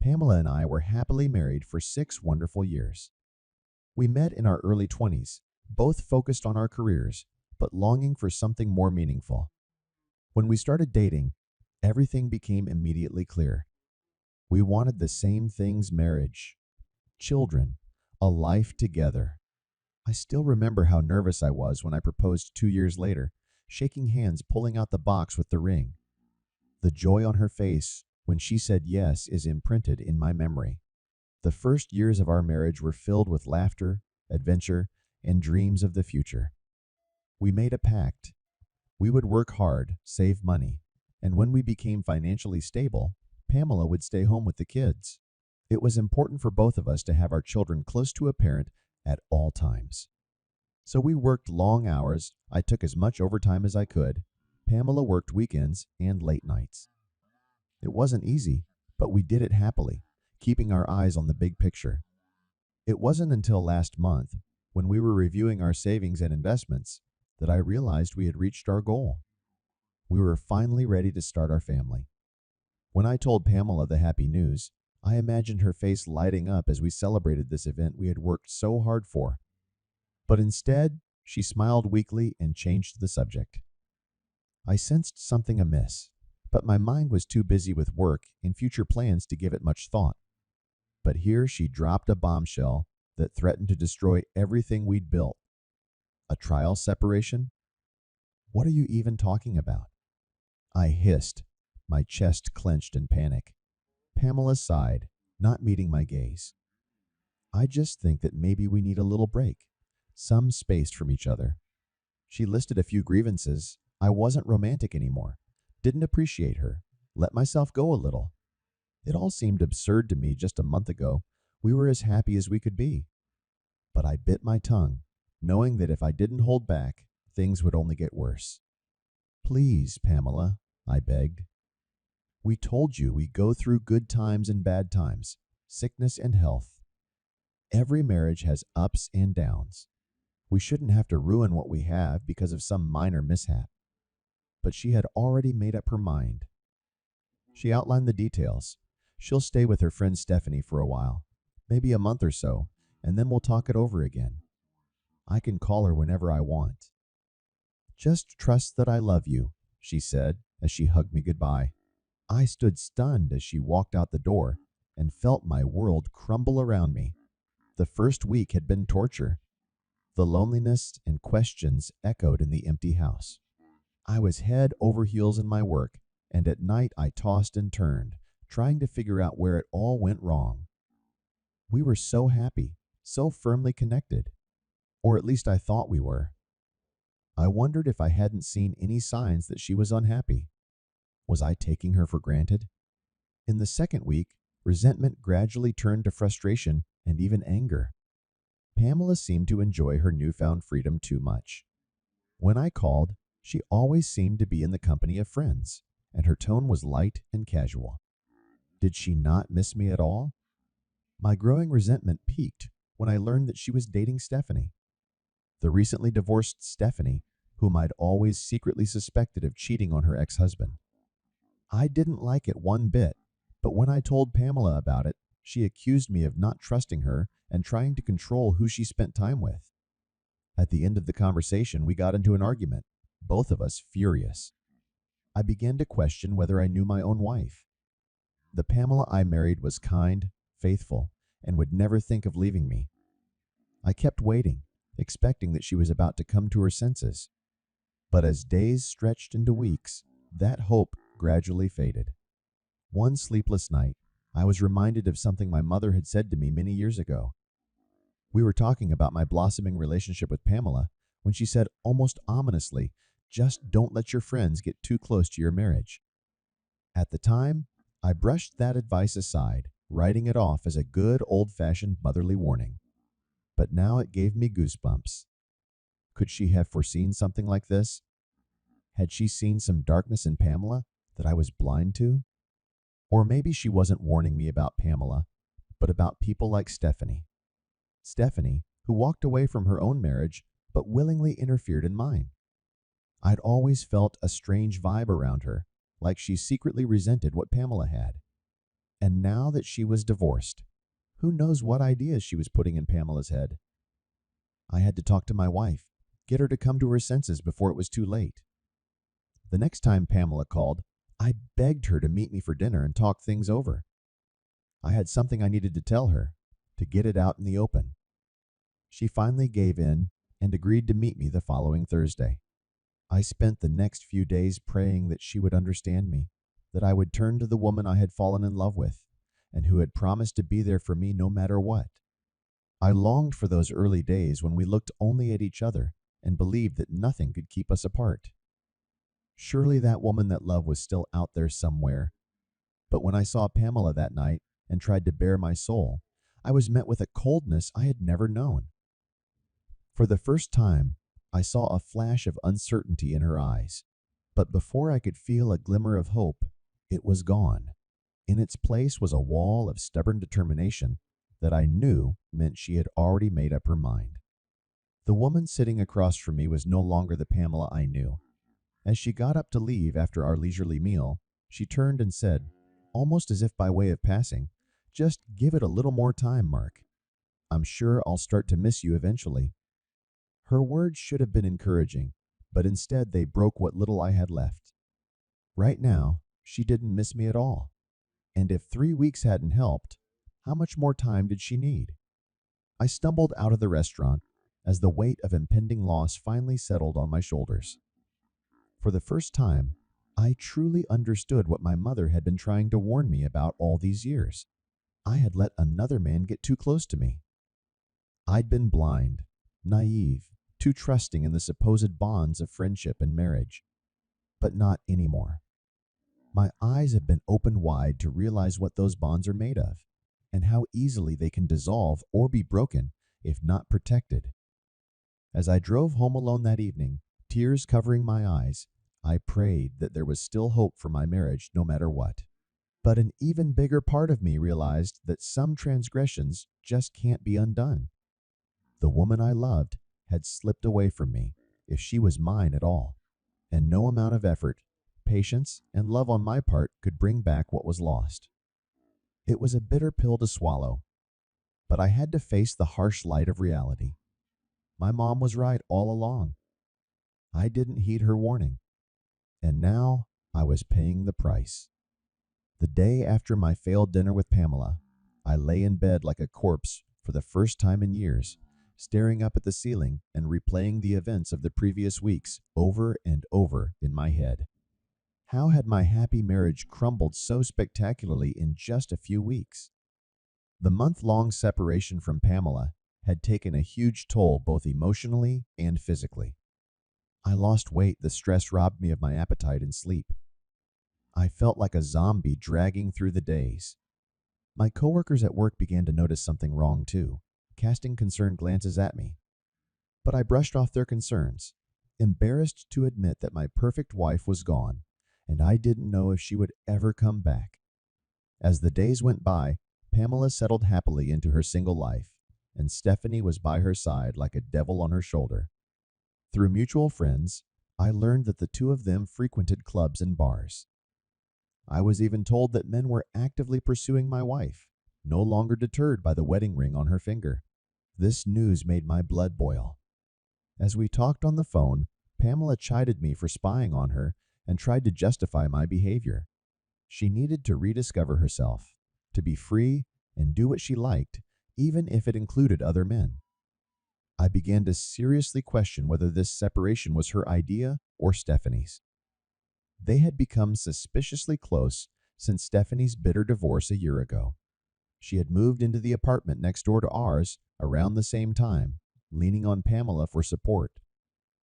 Pamela and I were happily married for 6 wonderful years. We met in our early 20s, both focused on our careers, but longing for something more meaningful. When we started dating, everything became immediately clear. We wanted the same things: marriage, children, a life together. I still remember how nervous I was when I proposed 2 years later, shaking hands, pulling out the box with the ring. The joy on her face when she said yes is imprinted in my memory. The first years of our marriage were filled with laughter, adventure, and dreams of the future. We made a pact. We would work hard, save money, and when we became financially stable, Pamela would stay home with the kids. It was important for both of us to have our children close to a parent at all times. So we worked long hours. I took as much overtime as I could. Pamela worked weekends and late nights. It wasn't easy, but we did it happily, keeping our eyes on the big picture. It wasn't until last month, when we were reviewing our savings and investments, that I realized we had reached our goal. We were finally ready to start our family. When I told Pamela the happy news, I imagined her face lighting up as we celebrated this event we had worked so hard for. But instead, she smiled weakly and changed the subject. I sensed something amiss, but my mind was too busy with work and future plans to give it much thought. But here she dropped a bombshell that threatened to destroy everything we'd built. A trial separation? What are you even talking about? I hissed, my chest clenched in panic. Pamela sighed, not meeting my gaze. I just think that maybe we need a little break, some space from each other. She listed a few grievances. I wasn't romantic anymore, didn't appreciate her, let myself go a little. It all seemed absurd to me just a month ago. We were as happy as we could be. But I bit my tongue, knowing that if I didn't hold back, things would only get worse. Please, Pamela, I begged. We told you we go through good times and bad times, sickness and health. Every marriage has ups and downs. We shouldn't have to ruin what we have because of some minor mishap. But she had already made up her mind. She outlined the details. She'll stay with her friend Stephanie for a while, maybe a month or so, and then we'll talk it over again. I can call her whenever I want. Just trust that I love you, she said as she hugged me goodbye. I stood stunned as she walked out the door and felt my world crumble around me. The first week had been torture. The loneliness and questions echoed in the empty house. I was head over heels in my work, and at night I tossed and turned, trying to figure out where it all went wrong. We were so happy, so firmly connected, or at least I thought we were. I wondered if I hadn't seen any signs that she was unhappy. Was I taking her for granted? In the second week, resentment gradually turned to frustration and even anger. Pamela seemed to enjoy her newfound freedom too much. When I called, she always seemed to be in the company of friends, and her tone was light and casual. Did she not miss me at all? My growing resentment peaked when I learned that she was dating Stephanie. The recently divorced Stephanie, whom I'd always secretly suspected of cheating on her ex-husband. I didn't like it one bit, but when I told Pamela about it, she accused me of not trusting her and trying to control who she spent time with. At the end of the conversation, we got into an argument, both of us furious. I began to question whether I knew my own wife. The Pamela I married was kind, faithful, and would never think of leaving me. I kept waiting, expecting that she was about to come to her senses. But as days stretched into weeks, that hope gradually faded. One sleepless night, I was reminded of something my mother had said to me many years ago. We were talking about my blossoming relationship with Pamela when she said almost ominously, "Just don't let your friends get too close to your marriage." At the time, I brushed that advice aside, writing it off as a good old-fashioned motherly warning. But now it gave me goosebumps. Could she have foreseen something like this? Had she seen some darkness in Pamela that I was blind to? Or maybe she wasn't warning me about Pamela, but about people like Stephanie. Stephanie, who walked away from her own marriage, but willingly interfered in mine. I'd always felt a strange vibe around her, like she secretly resented what Pamela had. And now that she was divorced, who knows what ideas she was putting in Pamela's head? I had to talk to my wife, get her to come to her senses before it was too late. The next time Pamela called, I begged her to meet me for dinner and talk things over. I had something I needed to tell her, to get it out in the open. She finally gave in and agreed to meet me the following Thursday. I spent the next few days praying that she would understand me, that I would turn to the woman I had fallen in love with, and who had promised to be there for me no matter what. I longed for those early days when we looked only at each other and believed that nothing could keep us apart. Surely that woman that love was still out there somewhere. But when I saw Pamela that night and tried to bare my soul, I was met with a coldness I had never known. For the first time, I saw a flash of uncertainty in her eyes, but before I could feel a glimmer of hope, it was gone. In its place was a wall of stubborn determination that I knew meant she had already made up her mind. The woman sitting across from me was no longer the Pamela I knew. As she got up to leave after our leisurely meal, she turned and said, almost as if by way of passing, "Just give it a little more time, Mark. I'm sure I'll start to miss you eventually." Her words should have been encouraging, but instead they broke what little I had left. Right now, she didn't miss me at all. And if 3 weeks hadn't helped, how much more time did she need? I stumbled out of the restaurant as the weight of impending loss finally settled on my shoulders. For the first time, I truly understood what my mother had been trying to warn me about all these years. I had let another man get too close to me. I'd been blind, naive, too trusting in the supposed bonds of friendship and marriage. But not anymore. My eyes have been opened wide to realize what those bonds are made of, and how easily they can dissolve or be broken if not protected. As I drove home alone that evening, tears covering my eyes, I prayed that there was still hope for my marriage no matter what. But an even bigger part of me realized that some transgressions just can't be undone. The woman I loved had slipped away from me, if she was mine at all, and no amount of effort, patience, and love on my part could bring back what was lost. It was a bitter pill to swallow, but I had to face the harsh light of reality. My mom was right all along. I didn't heed her warning, and now I was paying the price. The day after my failed dinner with Pamela, I lay in bed like a corpse for the first time in years, staring up at the ceiling and replaying the events of the previous weeks over and over in my head. How had my happy marriage crumbled so spectacularly in just a few weeks? The month-long separation from Pamela had taken a huge toll both emotionally and physically. I lost weight, the stress robbed me of my appetite and sleep. I felt like a zombie dragging through the days. My coworkers at work began to notice something wrong too, casting concerned glances at me. But I brushed off their concerns, embarrassed to admit that my perfect wife was gone, and I didn't know if she would ever come back. As the days went by, Pamela settled happily into her single life, and Stephanie was by her side like a devil on her shoulder. Through mutual friends, I learned that the two of them frequented clubs and bars. I was even told that men were actively pursuing my wife, no longer deterred by the wedding ring on her finger. This news made my blood boil. As we talked on the phone, Pamela chided me for spying on her and tried to justify my behavior. She needed to rediscover herself, to be free and do what she liked, even if it included other men. I began to seriously question whether this separation was her idea or Stephanie's. They had become suspiciously close since Stephanie's bitter divorce a year ago. She had moved into the apartment next door to ours around the same time, leaning on Pamela for support.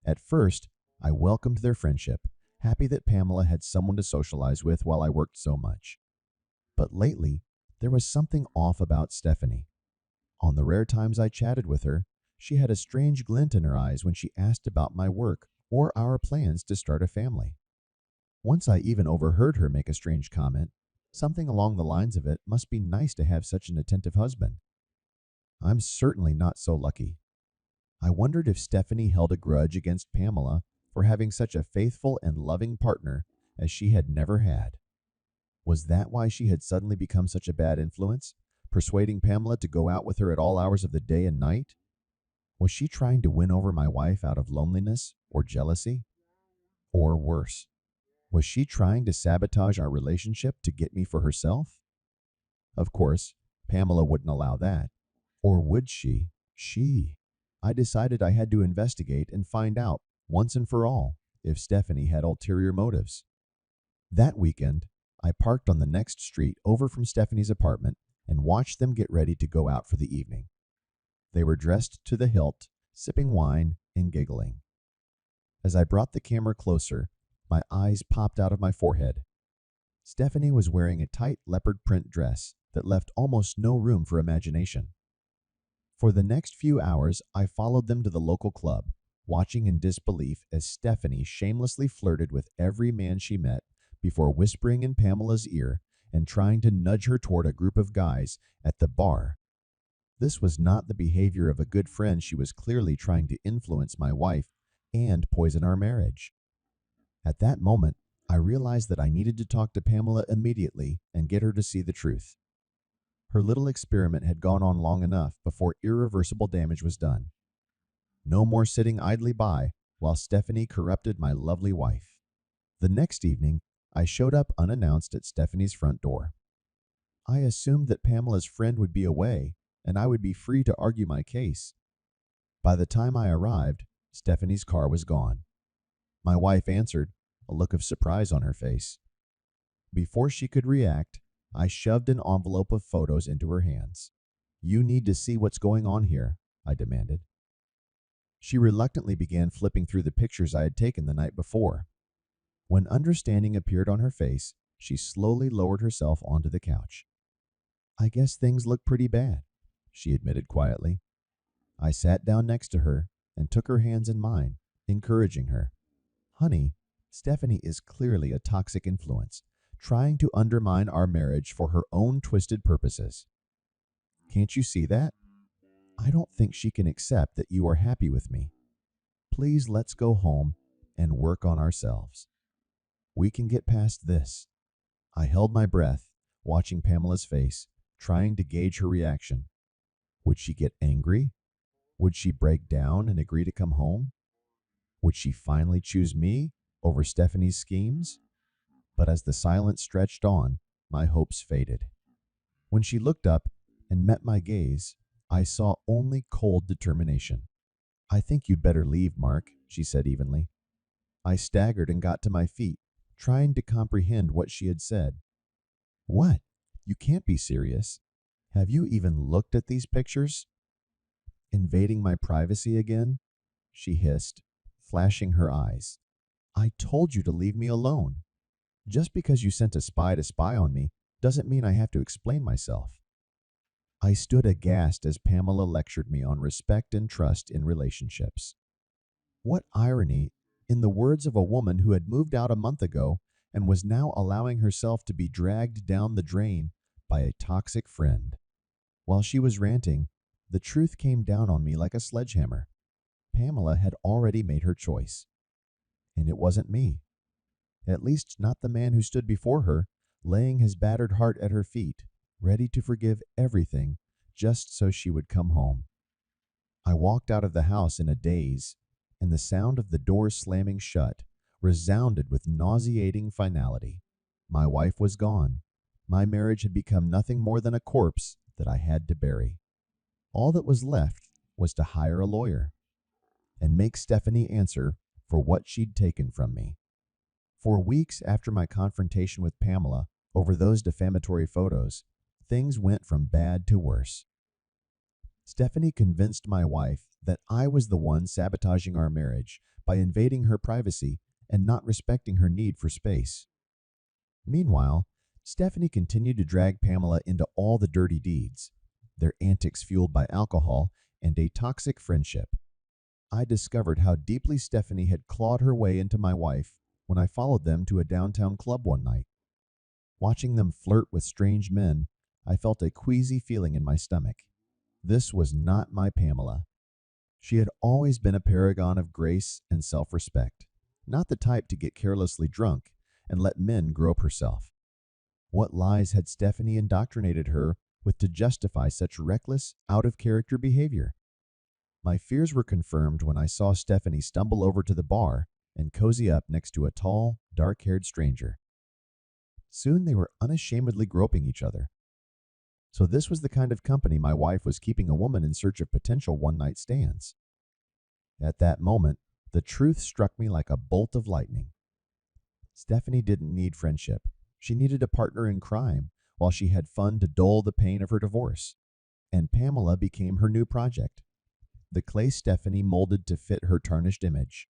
At first, I welcomed their friendship, happy that Pamela had someone to socialize with while I worked so much. But lately, there was something off about Stephanie. On the rare times I chatted with her, she had a strange glint in her eyes when she asked about my work or our plans to start a family. Once I even overheard her make a strange comment, something along the lines of it must be nice to have such an attentive husband. I'm certainly not so lucky. I wondered if Stephanie held a grudge against Pamela for having such a faithful and loving partner as she had never had. Was that why she had suddenly become such a bad influence, persuading Pamela to go out with her at all hours of the day and night? Was she trying to win over my wife out of loneliness or jealousy? Or worse, was she trying to sabotage our relationship to get me for herself? Of course, Pamela wouldn't allow that. Or would she? I decided I had to investigate and find out, once and for all, if Stephanie had ulterior motives. That weekend, I parked on the next street over from Stephanie's apartment and watched them get ready to go out for the evening. They were dressed to the hilt, sipping wine and giggling. As I brought the camera closer, my eyes popped out of my forehead. Stephanie was wearing a tight leopard print dress that left almost no room for imagination. For the next few hours, I followed them to the local club, watching in disbelief as Stephanie shamelessly flirted with every man she met before whispering in Pamela's ear and trying to nudge her toward a group of guys at the bar. This was not the behavior of a good friend. She was clearly trying to influence my wife and poison our marriage. At that moment, I realized that I needed to talk to Pamela immediately and get her to see the truth. Her little experiment had gone on long enough before irreversible damage was done. No more sitting idly by while Stephanie corrupted my lovely wife. The next evening, I showed up unannounced at Stephanie's front door. I assumed that Pamela's friend would be away and I would be free to argue my case. By the time I arrived, Stephanie's car was gone. My wife answered, a look of surprise on her face. Before she could react, I shoved an envelope of photos into her hands. "You need to see what's going on here," I demanded. She reluctantly began flipping through the pictures I had taken the night before. When understanding appeared on her face, she slowly lowered herself onto the couch. "I guess things look pretty bad," she admitted quietly. I sat down next to her and took her hands in mine, encouraging her. "Honey, Stephanie is clearly a toxic influence, trying to undermine our marriage for her own twisted purposes. Can't you see that? I don't think she can accept that you are happy with me. Please let's go home and work on ourselves. We can get past this." I held my breath, watching Pamela's face, trying to gauge her reaction. Would she get angry? Would she break down and agree to come home? Would she finally choose me over Stephanie's schemes? But as the silence stretched on, my hopes faded. When she looked up and met my gaze, I saw only cold determination. "I think you'd better leave, Mark," she said evenly. I staggered and got to my feet, trying to comprehend what she had said. "What? You can't be serious. Have you even looked at these pictures?" "Invading my privacy again?" she hissed, flashing her eyes. "I told you to leave me alone. Just because you sent a spy to spy on me doesn't mean I have to explain myself." I stood aghast as Pamela lectured me on respect and trust in relationships. What irony, in the words of a woman who had moved out a month ago and was now allowing herself to be dragged down the drain by a toxic friend. While she was ranting, the truth came down on me like a sledgehammer. Pamela had already made her choice. And it wasn't me. At least not the man who stood before her, laying his battered heart at her feet, ready to forgive everything just so she would come home. I walked out of the house in a daze, and the sound of the door slamming shut resounded with nauseating finality. My wife was gone. My marriage had become nothing more than a corpse that I had to bury. All that was left was to hire a lawyer and make Stephanie answer for what she'd taken from me. For weeks after my confrontation with Pamela over those defamatory photos, things went from bad to worse. Stephanie convinced my wife that I was the one sabotaging our marriage by invading her privacy and not respecting her need for space. Meanwhile, Stephanie continued to drag Pamela into all the dirty deeds, their antics fueled by alcohol and a toxic friendship. I discovered how deeply Stephanie had clawed her way into my wife when I followed them to a downtown club one night. Watching them flirt with strange men, I felt a queasy feeling in my stomach. This was not my Pamela. She had always been a paragon of grace and self-respect, not the type to get carelessly drunk and let men grope herself. What lies had Stephanie indoctrinated her with to justify such reckless, out-of-character behavior? My fears were confirmed when I saw Stephanie stumble over to the bar and cozy up next to a tall, dark-haired stranger. Soon they were unashamedly groping each other. So this was the kind of company my wife was keeping a woman in search of potential one-night stands. At that moment, the truth struck me like a bolt of lightning. Stephanie didn't need friendship. She needed a partner in crime while she had fun to dull the pain of her divorce. And Pamela became her new project, the clay Stephanie molded to fit her tarnished image.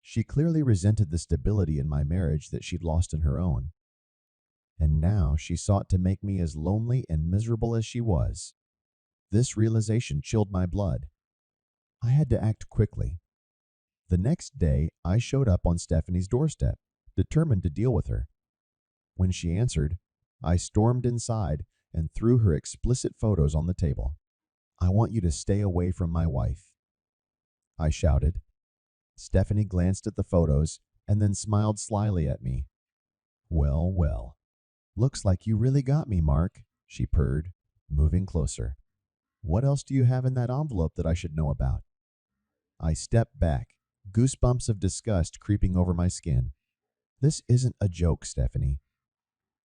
She clearly resented the stability in my marriage that she'd lost in her own. And now she sought to make me as lonely and miserable as she was. This realization chilled my blood. I had to act quickly. The next day, I showed up on Stephanie's doorstep, determined to deal with her. When she answered, I stormed inside and threw her explicit photos on the table. "I want you to stay away from my wife," I shouted. Stephanie glanced at the photos and then smiled slyly at me. "Well, well. Looks like you really got me, Mark," she purred, moving closer. "What else do you have in that envelope that I should know about?" I stepped back, goosebumps of disgust creeping over my skin. "This isn't a joke, Stephanie.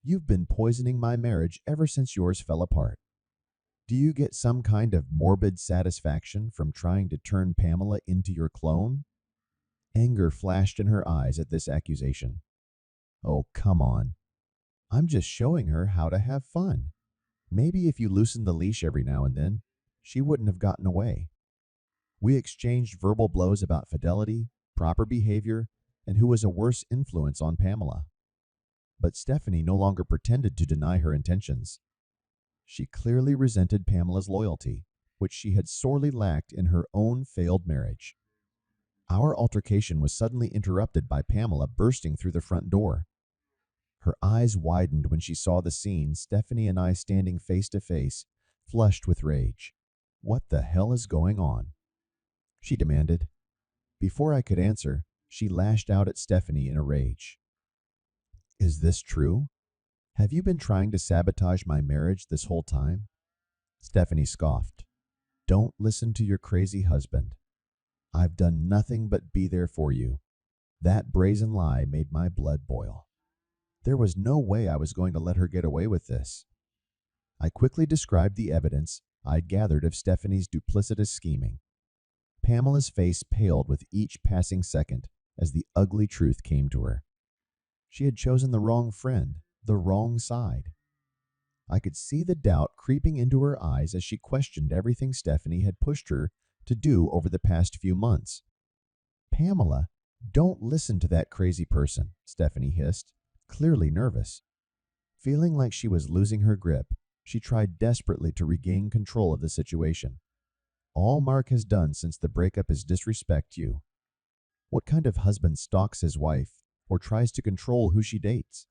You've been poisoning my marriage ever since yours fell apart. Do you get some kind of morbid satisfaction from trying to turn Pamela into your clone?" Anger flashed in her eyes at this accusation. "Oh, come on. I'm just showing her how to have fun. Maybe if you loosened the leash every now and then, she wouldn't have gotten away." We exchanged verbal blows about fidelity, proper behavior, and who was a worse influence on Pamela. But Stephanie no longer pretended to deny her intentions. She clearly resented Pamela's loyalty, which she had sorely lacked in her own failed marriage. Our altercation was suddenly interrupted by Pamela bursting through the front door. Her eyes widened when she saw the scene, Stephanie and I standing face to face, flushed with rage. "What the hell is going on?" she demanded. Before I could answer, she lashed out at Stephanie in a rage. "Is this true? Have you been trying to sabotage my marriage this whole time?" Stephanie scoffed. "Don't listen to your crazy husband. I've done nothing but be there for you." That brazen lie made my blood boil. There was no way I was going to let her get away with this. I quickly described the evidence I'd gathered of Stephanie's duplicitous scheming. Pamela's face paled with each passing second as the ugly truth came to her. She had chosen the wrong friend, the wrong side. I could see the doubt creeping into her eyes as she questioned everything Stephanie had pushed her to do over the past few months. "Pamela, don't listen to that crazy person," Stephanie hissed, clearly nervous. Feeling like she was losing her grip, she tried desperately to regain control of the situation. "All Mark has done since the breakup is disrespect you. What kind of husband stalks his wife or tries to control who she dates?"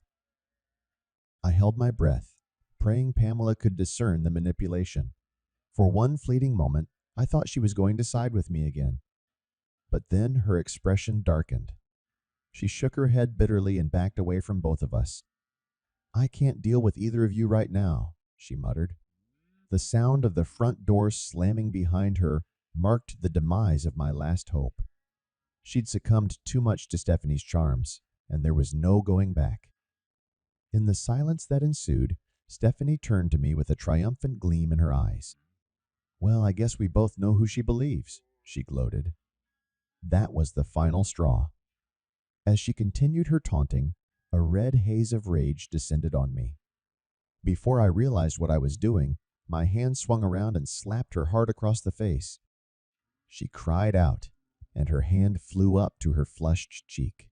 I held my breath, praying Pamela could discern the manipulation. For one fleeting moment, I thought she was going to side with me again. But then her expression darkened. She shook her head bitterly and backed away from both of us. "I can't deal with either of you right now," she muttered. The sound of the front door slamming behind her marked the demise of my last hope. She'd succumbed too much to Stephanie's charms, and there was no going back. In the silence that ensued, Stephanie turned to me with a triumphant gleam in her eyes. "Well, I guess we both know who she believes," she gloated. That was the final straw. As she continued her taunting, a red haze of rage descended on me. Before I realized what I was doing, my hand swung around and slapped her hard across the face. She cried out, and her hand flew up to her flushed cheek.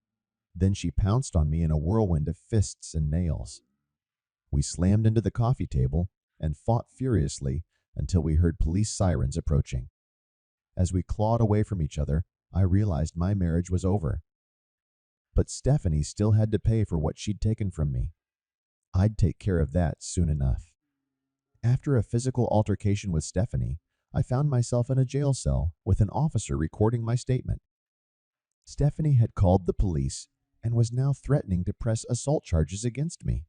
Then she pounced on me in a whirlwind of fists and nails. We slammed into the coffee table and fought furiously until we heard police sirens approaching. As we clawed away from each other, I realized my marriage was over. But Stephanie still had to pay for what she'd taken from me. I'd take care of that soon enough. After a physical altercation with Stephanie, I found myself in a jail cell with an officer recording my statement. Stephanie had called the police and was now threatening to press assault charges against me.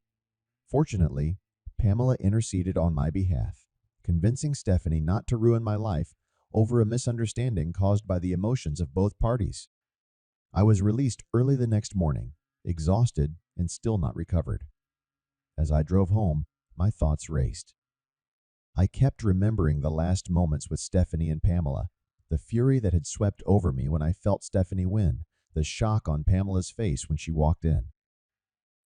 Fortunately, Pamela interceded on my behalf, convincing Stephanie not to ruin my life over a misunderstanding caused by the emotions of both parties. I was released early the next morning, exhausted and still not recovered. As I drove home, my thoughts raced. I kept remembering the last moments with Stephanie and Pamela, the fury that had swept over me when I felt Stephanie win, the shock on Pamela's face when she walked in.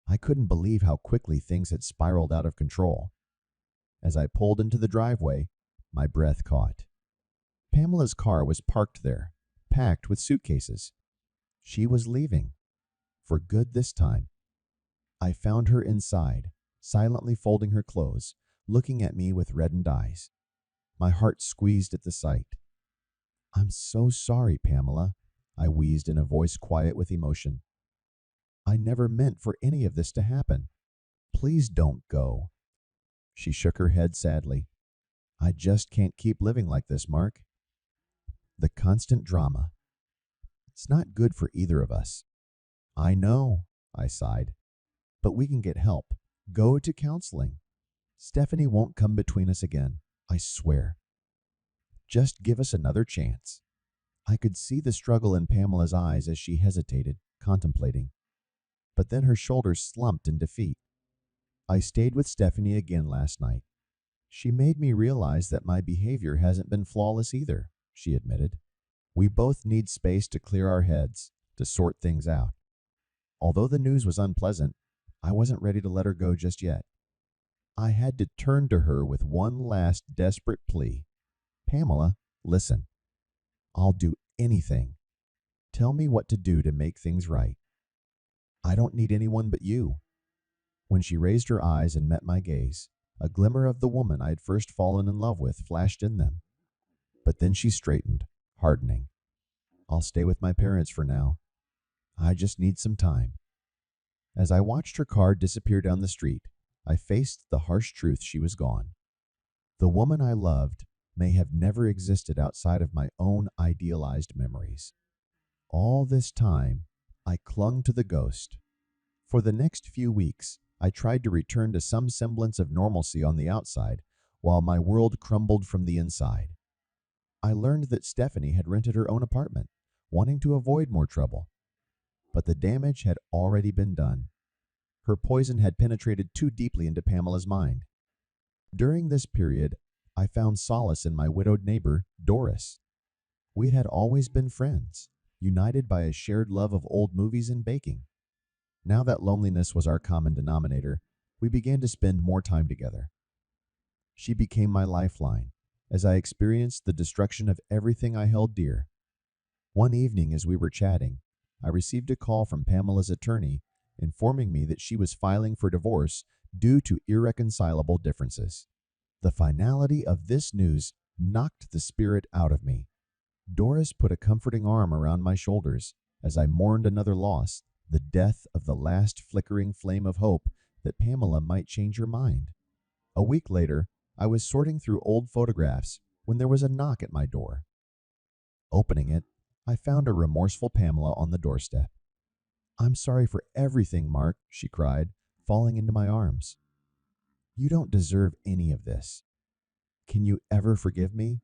I couldn't believe how quickly things had spiraled out of control. As I pulled into the driveway, my breath caught. Pamela's car was parked there, packed with suitcases. She was leaving. For good this time. I found her inside, silently folding her clothes, looking at me with reddened eyes. My heart squeezed at the sight. "I'm so sorry, Pamela," I wheezed in a voice quiet with emotion. "I never meant for any of this to happen. Please don't go." She shook her head sadly. "I just can't keep living like this, Mark. The constant drama. It's not good for either of us." "I know," I sighed. "But we can get help. Go to counseling. Stephanie won't come between us again, I swear. Just give us another chance." I could see the struggle in Pamela's eyes as she hesitated, contemplating. But then her shoulders slumped in defeat. "I stayed with Stephanie again last night. She made me realize that my behavior hasn't been flawless either," she admitted. "We both need space to clear our heads, to sort things out." Although the news was unpleasant, I wasn't ready to let her go just yet. I had to turn to her with one last desperate plea. "Pamela, listen. I'll do anything. Tell me what to do to make things right. I don't need anyone but you." When she raised her eyes and met my gaze, a glimmer of the woman I had first fallen in love with flashed in them. But then she straightened, hardening. "I'll stay with my parents for now. I just need some time." As I watched her car disappear down the street, I faced the harsh truth: she was gone. The woman I loved may have never existed outside of my own idealized memories. All this time, I clung to the ghost. For the next few weeks, I tried to return to some semblance of normalcy on the outside, while my world crumbled from the inside. I learned that Stephanie had rented her own apartment, wanting to avoid more trouble. But the damage had already been done. Her poison had penetrated too deeply into Pamela's mind. During this period, I found solace in my widowed neighbor, Doris. We had always been friends, united by a shared love of old movies and baking. Now that loneliness was our common denominator, we began to spend more time together. She became my lifeline as I experienced the destruction of everything I held dear. One evening, as we were chatting, I received a call from Pamela's attorney informing me that she was filing for divorce due to irreconcilable differences. The finality of this news knocked the spirit out of me. Doris put a comforting arm around my shoulders as I mourned another loss, the death of the last flickering flame of hope that Pamela might change her mind. A week later, I was sorting through old photographs when there was a knock at my door. Opening it, I found a remorseful Pamela on the doorstep. "I'm sorry for everything, Mark," she cried, falling into my arms. "You don't deserve any of this. Can you ever forgive me?"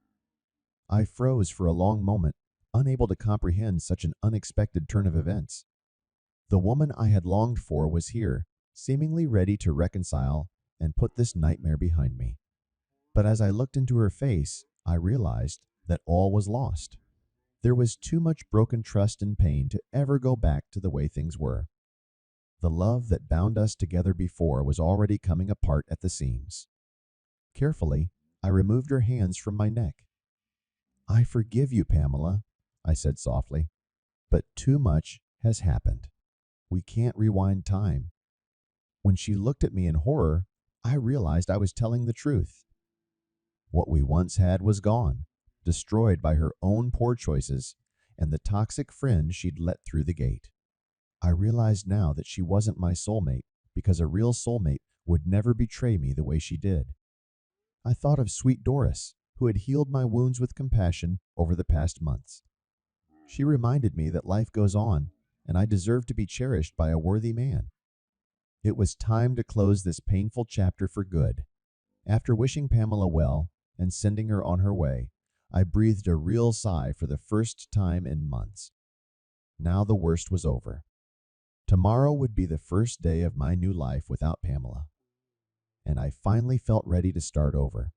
I froze for a long moment, unable to comprehend such an unexpected turn of events. The woman I had longed for was here, seemingly ready to reconcile and put this nightmare behind me. But as I looked into her face, I realized that all was lost. There was too much broken trust and pain to ever go back to the way things were. The love that bound us together before was already coming apart at the seams. Carefully, I removed her hands from my neck. "I forgive you, Pamela," I said softly, "but too much has happened. We can't rewind time." When she looked at me in horror, I realized I was telling the truth. What we once had was gone, destroyed by her own poor choices and the toxic friend she'd let through the gate. I realized now that she wasn't my soulmate, because a real soulmate would never betray me the way she did. I thought of sweet Doris, who had healed my wounds with compassion over the past months. She reminded me that life goes on, and I deserve to be cherished by a worthy man. It was time to close this painful chapter for good. After wishing Pamela well and sending her on her way, I breathed a real sigh for the first time in months. Now the worst was over. Tomorrow would be the first day of my new life without Pamela, and I finally felt ready to start over.